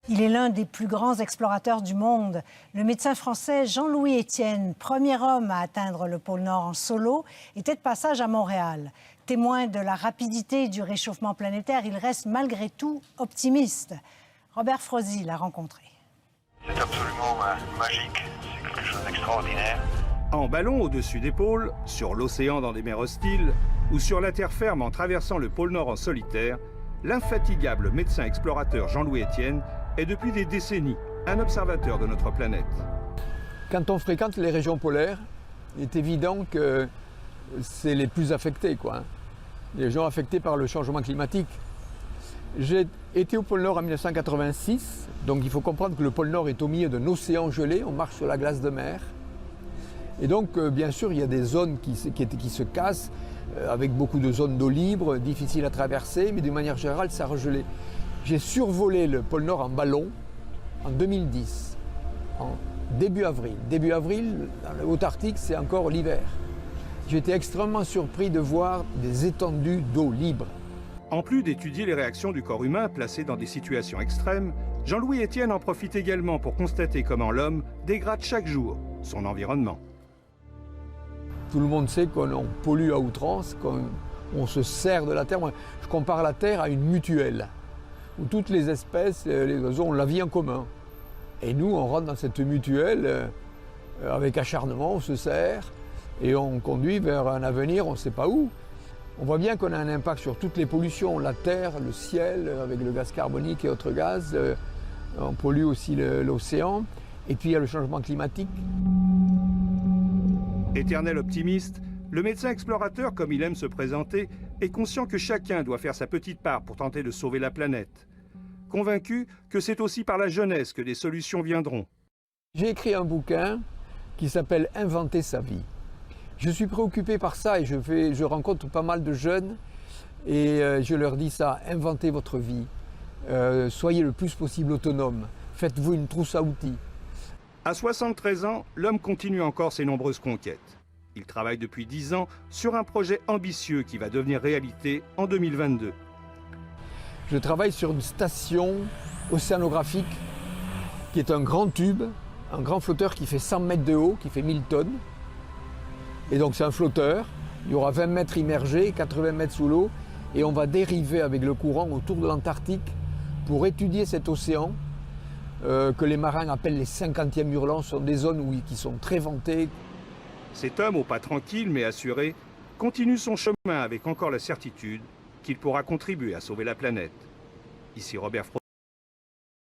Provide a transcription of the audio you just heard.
Il est l'un des plus grands explorateurs du monde. Le médecin français Jean-Louis Etienne, premier homme à atteindre le pôle Nord en solo, était de passage à Montréal. Témoin de la rapidité du réchauffement planétaire, il reste malgré tout optimiste. Robert Frozy l'a rencontré. C'est absolument magique, c'est quelque chose d'extraordinaire. En ballon au-dessus des pôles, sur l'océan dans des mers hostiles, ou sur la terre ferme en traversant le pôle Nord en solitaire, l'infatigable médecin explorateur Jean-Louis Etienne est depuis des décennies un observateur de notre planète. Quand on fréquente les régions polaires, il est évident que c'est les plus affectés, les gens affectés par le changement climatique. J'ai été au pôle Nord en 1986, donc il faut comprendre que le pôle Nord est au milieu d'un océan gelé, on marche sur la glace de mer. Et donc, bien sûr, il y a des zones qui se cassent, avec beaucoup de zones d'eau libre, difficiles à traverser, mais d'une manière générale, ça a regelé. J'ai survolé le pôle Nord en ballon en 2010, en début avril. Début avril, dans le Haut-Arctique, c'est encore l'hiver. J'ai été extrêmement surpris de voir des étendues d'eau libre. En plus d'étudier les réactions du corps humain placé dans des situations extrêmes, Jean-Louis Etienne en profite également pour constater comment l'homme dégrade chaque jour son environnement. Tout le monde sait qu'on pollue à outrance, qu'on se sert de la terre. Moi, je compare la terre à une mutuelle, où toutes les espèces, les oiseaux ont la vie en commun. Et nous, on rentre dans cette mutuelle avec acharnement, on se sert, et on conduit vers un avenir, on ne sait pas où. On voit bien qu'on a un impact sur toutes les pollutions, la terre, le ciel, avec le gaz carbonique et autres gaz. On pollue aussi l'océan. Et puis il y a le changement climatique. Éternel optimiste, le médecin explorateur, comme il aime se présenter, est conscient que chacun doit faire sa petite part pour tenter de sauver la planète. Convaincu que c'est aussi par la jeunesse que des solutions viendront. J'ai écrit un bouquin qui s'appelle « Inventer sa vie ». Je suis préoccupé par ça et je rencontre pas mal de jeunes et je leur dis ça, inventez votre vie, soyez le plus possible autonome, faites-vous une trousse à outils. À 73 ans, l'homme continue encore ses nombreuses conquêtes. Il travaille depuis 10 ans sur un projet ambitieux qui va devenir réalité en 2022. Je travaille sur une station océanographique qui est un grand tube, un grand flotteur qui fait 100 mètres de haut, qui fait 1000 tonnes. Et donc c'est un flotteur, il y aura 20 mètres immergés, 80 mètres sous l'eau, et on va dériver avec le courant autour de l'Antarctique pour étudier cet océan que les marins appellent les 50e hurlants. Ce sont des zones qui sont très ventées. Cet homme, au pas tranquille mais assuré, continue son chemin avec encore la certitude qu'il pourra contribuer à sauver la planète. Ici Robert Frozy.